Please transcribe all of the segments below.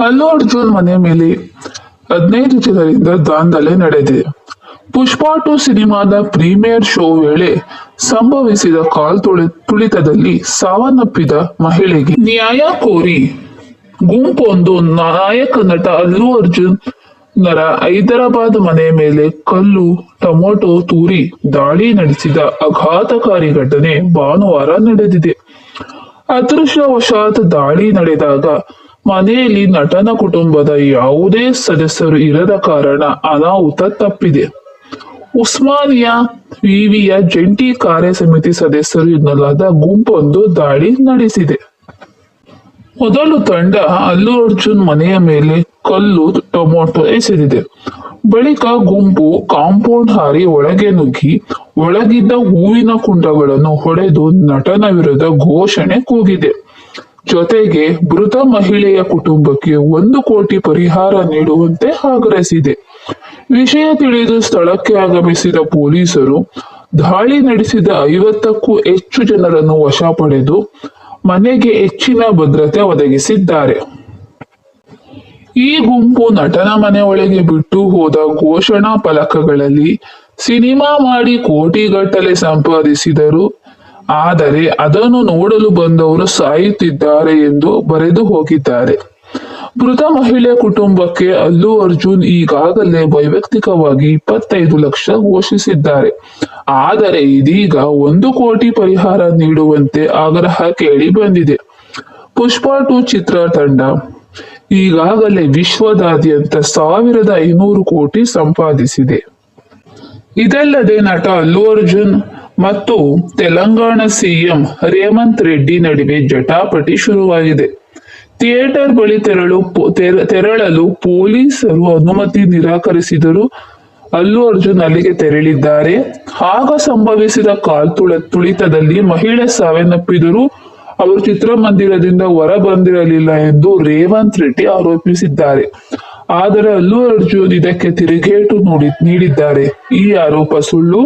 ಅಲ್ಲು ಅರ್ಜುನ್ ಮನೆ ಮೇಲೆ 15 ಜನರಿಂದ ದಾಂಧಲೆ ನಡೆದಿದೆ. ಪುಷ್ಪಾ 2 ಸಿನಿಮಾದ ಪ್ರೀಮಿಯರ್ ಶೋ ವೇಳೆ ಸಂಭವಿಸಿದ ತುಳಿತದಲ್ಲಿ ಸಾವನ್ನಪ್ಪಿದ ಮಹಿಳೆಗೆ ನ್ಯಾಯ ಕೋರಿ ಗುಂಪೊಂದು ನಾಯಕ ನಟ ಅಲ್ಲು ಅರ್ಜುನ್ ನರ ಹೈದರಾಬಾದ್ ಮನೆ ಮೇಲೆ ಕಲ್ಲು, ಟೊಮೊಟೊ ತೂರಿ ದಾಳಿ ನಡೆಸಿದ ಆಘಾತಕಾರಿ ಘಟನೆ ಭಾನುವಾರ ನಡೆದಿದೆ. ಅದೃಷ್ಟವಶಾತ್ ದಾಳಿ ನಡೆದಾಗ ಮನೆಯಲ್ಲಿ ನಟನ ಕುಟುಂಬದ ಯಾವುದೇ ಸದಸ್ಯರು ಇರದ ಕಾರಣ ಅನಾಹುತ ತಪ್ಪಿದೆ. ಉಸ್ಮಾನಿಯಾ ವಿವಿಯ ಜಂಟಿ ಕಾರ್ಯ ಸಮಿತಿ ಸದಸ್ಯರು ಎನ್ನಲಾದ ಗುಂಪೊಂದು ದಾಳಿ ನಡೆಸಿದೆ. ಮೊದಲು ತಂಡ ಅಲ್ಲು ಅರ್ಜುನ್ ಮನೆಯ ಮೇಲೆ ಕಲ್ಲು, ಟೊಮೊಟೊ ಎಸೆದಿದೆ. ಬಳಿಕ ಗುಂಪು ಕಾಂಪೌಂಡ್ ಹಾರಿ ಒಳಗೆ ನುಗ್ಗಿ ಒಳಗಿದ್ದ ಹೂವಿನ ಕುಂಡಗಳನ್ನು ಹೊಡೆದು ನಟನ ವಿರುದ್ಧ ಘೋಷಣೆ ಕೂಗಿದೆ. ಜೊತೆಗೆ ಮೃತ ಮಹಿಳೆಯ ಕುಟುಂಬಕ್ಕೆ 1 ಕೋಟಿ ಪರಿಹಾರ ನೀಡುವಂತೆ ಆಗ್ರಹಿಸಿದೆ. ವಿಷಯ ತಿಳಿದು ಸ್ಥಳಕ್ಕೆ ಆಗಮಿಸಿದ ಪೊಲೀಸರು ದಾಳಿ ನಡೆಸಿದ 50ಕ್ಕೂ ಹೆಚ್ಚು ಜನರನ್ನು ವಶ ಪಡೆದು ಮನೆಗೆ ಹೆಚ್ಚಿನ ಭದ್ರತೆ ಒದಗಿಸಿದ್ದಾರೆ. ಈ ಗುಂಪು ನಟನ ಮನೆ ಒಳಗೆ ಬಿಟ್ಟು ಹೋದ ಘೋಷಣಾ ಫಲಕಗಳಲ್ಲಿ ಸಿನಿಮಾ ಮಾಡಿ ಕೋಟಿಗಟ್ಟಲೆ ಸಂಪಾದಿಸಿದರು, ಆದರೆ ಅದನ್ನು ನೋಡಲು ಬಂದವರು ಸಾಯುತ್ತಿದ್ದಾರೆ ಎಂದು ಬರೆದು ಹೋಗಿದ್ದಾರೆ. ಮೃತ ಮಹಿಳೆ ಕುಟುಂಬಕ್ಕೆ ಅಲ್ಲು ಅರ್ಜುನ್ ಈಗಾಗಲೇ ವೈಯಕ್ತಿಕವಾಗಿ 25 ಲಕ್ಷ ಘೋಷಿಸಿದ್ದಾರೆ. ಆದರೆ ಇದೀಗ 1 ಕೋಟಿ ಪರಿಹಾರ ನೀಡುವಂತೆ ಆಗ್ರಹ ಕೇಳಿ ಬಂದಿದೆ. ಪುಷ್ಪಾ 2 ಚಿತ್ರ ತಂಡ ಈಗಾಗಲೇ ವಿಶ್ವದಾದ್ಯಂತ 1500 ಕೋಟಿ ಸಂಪಾದಿಸಿದೆ. ಇದಲ್ಲದೆ ನಟ ಅಲ್ಲು ಅರ್ಜುನ್ ಮತ್ತು ತೆಲಂಗಾಣ ಸಿಎಂ ರೇವಂತ್ ರೆಡ್ಡಿ ನಡುವೆ ಜಟಾಪಟಿ ಶುರುವಾಗಿದೆ. ಥಿಯೇಟರ್ ಬಳಿ ತೆರಳಲು ಪೊಲೀಸರು ಅನುಮತಿ ನಿರಾಕರಿಸಿದರು. ಅಲ್ಲು ಅರ್ಜುನ್ ಅಲ್ಲಿಗೆ ತೆರಳಿದ್ದಾರೆ. ಆಗ ಸಂಭವಿಸಿದ ತುಳಿತದಲ್ಲಿ ಮಹಿಳೆ ಸಾವನ್ನಪ್ಪಿದರೂ ಅವರು ಚಿತ್ರಮಂದಿರದಿಂದ ಹೊರ ಬಂದಿರಲಿಲ್ಲ ಎಂದು ರೇವಂತ್ ರೆಡ್ಡಿ ಆರೋಪಿಸಿದ್ದಾರೆ. ಆದರೆ ಅಲ್ಲು ಅರ್ಜುನ್ ಇದಕ್ಕೆ ತಿರುಗೇಟು ನೀಡಿದ್ದಾರೆ. ಈ ಆರೋಪ ಸುಳ್ಳು,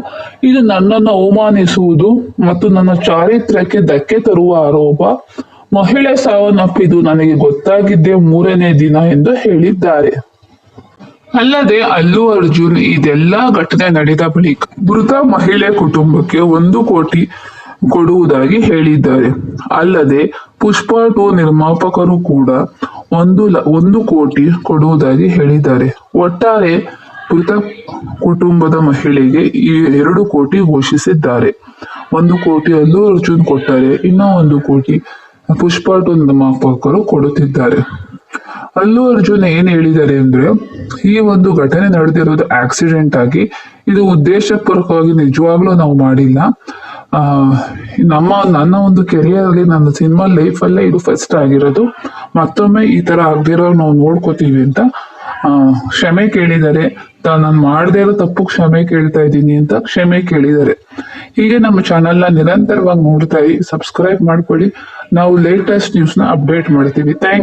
ಇದು ನನ್ನನ್ನು ಅವಮಾನಿಸುವುದು ಮತ್ತು ನನ್ನ ಚಾರಿತ್ರ್ಯಕ್ಕೆ ಧಕ್ಕೆ ತರುವ ಆರೋಪ. ಮಹಿಳೆ ಸಾವನ್ನಪ್ಪಿದ್ದು ನನಗೆ ಗೊತ್ತಾಗಿದ್ದೇ 3ನೇ ದಿನ ಎಂದು ಹೇಳಿದ್ದಾರೆ. ಅಲ್ಲದೆ ಅಲ್ಲು ಅರ್ಜುನ್ ಇದೆಲ್ಲಾ ಘಟನೆ ನಡೆದ ಬಳಿಕ ಮೃತ ಮಹಿಳೆ ಕುಟುಂಬಕ್ಕೆ 1 ಕೋಟಿ ಕೊಡುವುದಾಗಿ ಹೇಳಿದ್ದಾರೆ. ಅಲ್ಲದೆ ಪುಷ್ಪಾ 2 ನಿರ್ಮಾಪಕರು ಕೂಡ 1 ಕೋಟಿ ಕೊಡುವುದಾಗಿ ಹೇಳಿದ್ದಾರೆ. ಒಟ್ಟಾರೆ ಮೃತ ಕುಟುಂಬದ ಮಹಿಳೆಗೆ 2 ಕೋಟಿ ಘೋಷಿಸಿದ್ದಾರೆ. 1 ಕೋಟಿ ಅಲ್ಲು ಅರ್ಜುನ್ ಕೊಟ್ಟರೆ ಇನ್ನೂ 1 ಕೋಟಿ ಪುಷ್ಪಾ 2 ನಿರ್ಮಾಪಕರು ಕೊಡುತ್ತಿದ್ದಾರೆ. ಅಲ್ಲು ಅರ್ಜುನ್ ಏನ್ ಹೇಳಿದ್ದಾರೆ ಅಂದ್ರೆ, ಈ ಒಂದು ಘಟನೆ ನಡೆದಿರೋದು ಆಕ್ಸಿಡೆಂಟ್ ಆಗಿ, ಇದು ಉದ್ದೇಶಪೂರ್ವಕವಾಗಿ ನಿಜವಾಗ್ಲೂ ನಾವು ಮಾಡಿಲ್ಲ. ನನ್ನ ಒಂದು ಕೆರಿಯರ್ ಅಲ್ಲಿ, ನನ್ನ ಸಿನಿಮಾ ಲೈಫ್ ಅಲ್ಲೇ ಇದು ಫಸ್ಟ್ ಆಗಿರೋದು. ಮತ್ತೊಮ್ಮೆ ಈ ತರ ಆಗದಿರೋ ನಾವು ನೋಡ್ಕೋತೀವಿ ಅಂತ ಕ್ಷಮೆ ಕೇಳಿದ್ದಾರೆ. ನಾನು ಮಾಡದೇ ಇರೋ ತಪ್ಪು ಕ್ಷಮೆ ಕೇಳ್ತಾ ಇದ್ದೀನಿ ಅಂತ ಕ್ಷಮೆ ಕೇಳಿದ್ದಾರೆ. ಹೀಗೆ ನಮ್ಮ ಚಾನೆಲ್ನ ನಿರಂತರವಾಗಿ ನೋಡ್ತಾ ಇರಿ, ಸಬ್ಸ್ಕ್ರೈಬ್ ಮಾಡ್ಕೊಳ್ಳಿ. ನಾವು ಲೇಟೆಸ್ಟ್ ನ್ಯೂಸ್ನ ಅಪ್ಡೇಟ್ ಮಾಡ್ತೀವಿ. Thank you.